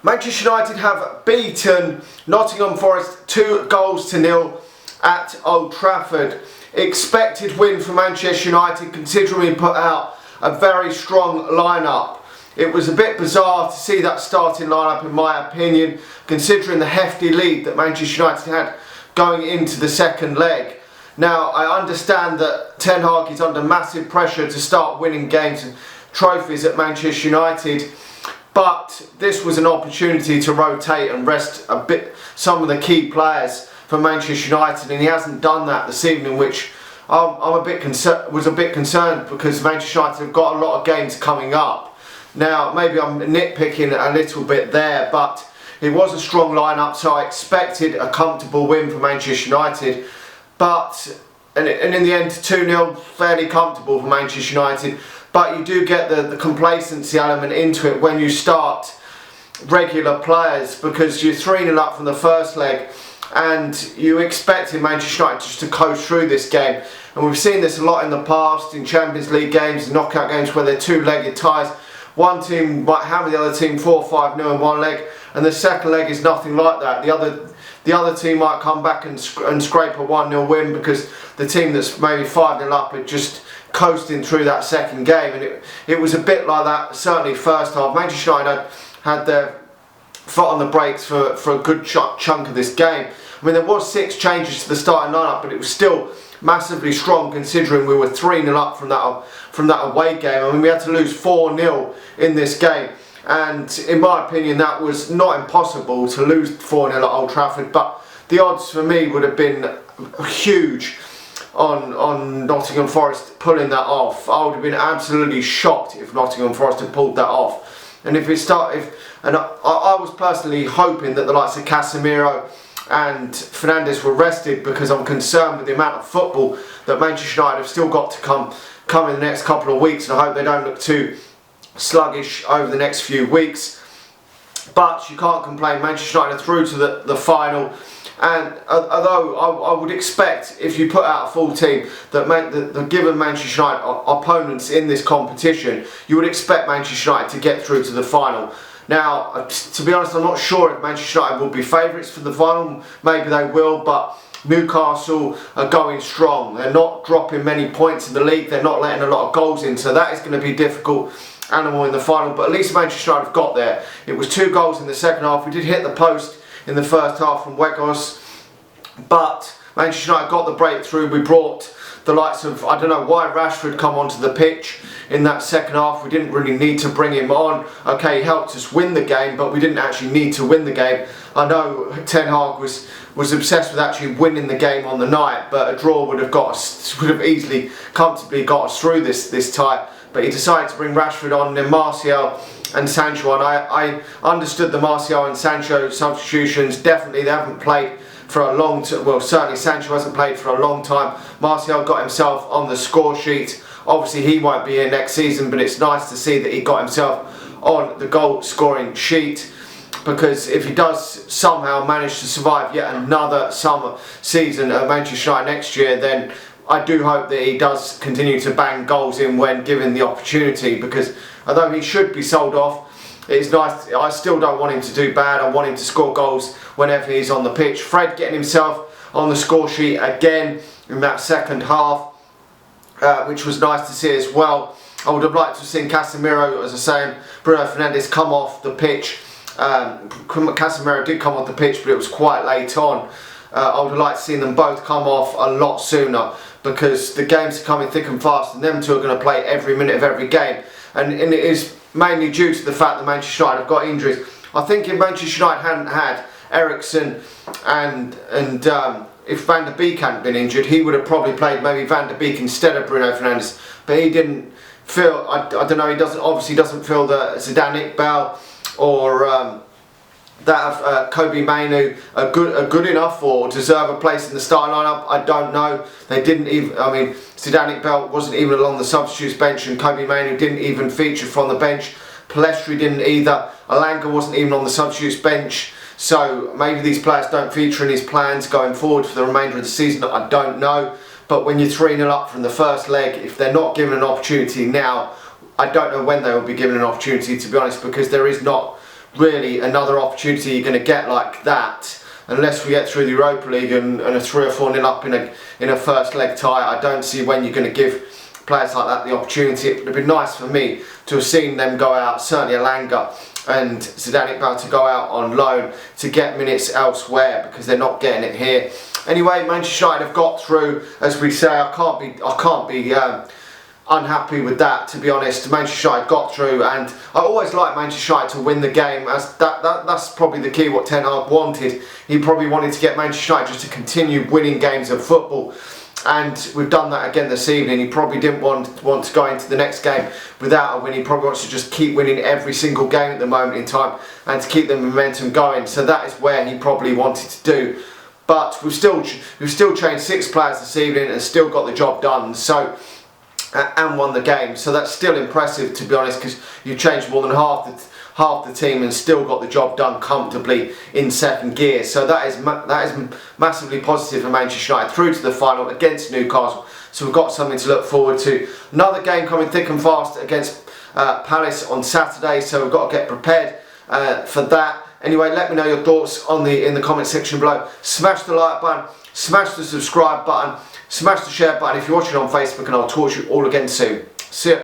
Manchester United have beaten Nottingham Forest 2-0 at Old Trafford. Expected win for Manchester United considering we put out a very strong lineup. It was a bit bizarre to see that starting lineup in my opinion, considering the hefty lead that Manchester United had going into the second leg. Now I understand that Ten Hag is under massive pressure to start winning games and trophies at Manchester United, but this was an opportunity to rotate and rest a bit some of the key players for Manchester United, and he hasn't done that this evening, which was a bit concerned because Manchester United have got a lot of games coming up. Now maybe I'm nitpicking a little bit there, but it was a strong lineup, so I expected a comfortable win for Manchester United. But and in the end, 2-0, fairly comfortable for Manchester United. But you do get the complacency element into it when you start regular players, because you're 3-0 up from the first leg and you expected Manchester United just to coast through this game. And we've seen this a lot in the past in Champions League games, knockout games, where they're two-legged ties. One team might hammer the other team 4-5-0 in one leg, and the second leg is nothing like that. The other team might come back and scrape a 1-0 win because the team that's maybe 5-0 up are just coasting through that second game, and it was a bit like that certainly first half. Manchester United had their foot on the brakes for a good chunk of this game. I mean, there was 6 changes to the starting lineup, but it was still massively strong considering we were 3-0 up from that away game. I mean, we had to lose 4-0 in this game, and in my opinion that was not impossible to lose 4-0 at Old Trafford, but the odds for me would have been huge on Nottingham Forest pulling that off. I would have been absolutely shocked if Nottingham Forest had pulled that off. And I was personally hoping that the likes of Casemiro and Fernandes were rested, because I'm concerned with the amount of football that Manchester United have still got to come in the next couple of weeks, and I hope they don't look too sluggish over the next few weeks. But you can't complain, Manchester United are through to the final. And although I would expect, if you put out a full team, that given Manchester United opponents in this competition, you would expect Manchester United to get through to the final. Now, to be honest, I'm not sure if Manchester United will be favourites for the final. Maybe they will, but Newcastle are going strong. They're not dropping many points in the league. They're not letting a lot of goals in, so that is going to be difficult animal in the final. But at least Manchester United have got there. It was 2 goals in the second half. We did hit the post in the first half from Weghorst, but Manchester United got the breakthrough. We brought the likes of, I don't know why Rashford come onto the pitch in that second half. We didn't really need to bring him on. Okay, he helped us win the game, but we didn't actually need to win the game. I know Ten Hag was obsessed with actually winning the game on the night, but a draw would have easily, comfortably got us through this tie. But he decided to bring Rashford on, then Martial and Sancho on. I understood the Martial and Sancho substitutions. Definitely they haven't played for a long time. Well, certainly Sancho hasn't played for a long time. Martial got himself on the score sheet. Obviously he won't be here next season, but it's nice to see that he got himself on the goal scoring sheet, because if he does somehow manage to survive yet another summer season at Manchester United next year, then I do hope that he does continue to bang goals in when given the opportunity, because although he should be sold off, it's nice. I still don't want him to do bad. I want him to score goals whenever he's on the pitch. Fred getting himself on the score sheet again in that second half, which was nice to see as well. I would have liked to have seen Casemiro, as I say, Bruno Fernandes come off the pitch. Casemiro did come off the pitch, but it was quite late on. I would have liked to see them both come off a lot sooner, because the games are coming thick and fast, and them two are going to play every minute of every game. And it is mainly due to the fact that Manchester United have got injuries. I think if Manchester United hadn't had Eriksen and if Van der Beek hadn't been injured, he would have probably played maybe Van der Beek instead of Bruno Fernandes. But he didn't feel, I don't know, he obviously doesn't feel that Zidane Iqbal or that of Kobe Mainoo are good enough or deserve a place in the starting lineup. I don't know. They didn't even, I mean, Zidane Iqbal wasn't even along the substitutes bench, and Kobe Mainoo didn't even feature from the bench. Pellistri didn't either. Alanga wasn't even on the substitutes bench. So maybe these players don't feature in his plans going forward for the remainder of the season. I don't know. But when you're 3-0 up from the first leg, if they're not given an opportunity now, I don't know when they will be given an opportunity, to be honest, because there is not really another opportunity you're going to get like that, unless we get through the Europa League and a 3 or 4-0 up in a first leg tie. I don't see when you're going to give players like that the opportunity. It would have been nice for me to have seen them go out, certainly Elanga and Zidane about to go out on loan to get minutes elsewhere, because they're not getting it here. Anyway, Manchester United have got through, as we say. I can't be unhappy with that, to be honest. Manchester United got through, and I always like Manchester United to win the game, as that's probably the key what Ten Hag wanted. He probably wanted to get Manchester United just to continue winning games of football, and we've done that again this evening. He probably didn't want to go into the next game without a win. He probably wants to just keep winning every single game at the moment in time and to keep the momentum going. So that is where he probably wanted to do. But we've still trained 6 players this evening and still got the job done. So and won the game. So that's still impressive, to be honest, because you changed more than half the team and still got the job done comfortably in second gear. So that is massively positive for Manchester United through to the final against Newcastle. So we've got something to look forward to. Another game coming thick and fast against Palace on Saturday. So we've got to get prepared for that. Anyway, let me know your thoughts in the comment section below. Smash the like button, smash the subscribe button, smash the share button if you're watching on Facebook, and I'll talk to you all again soon. See ya.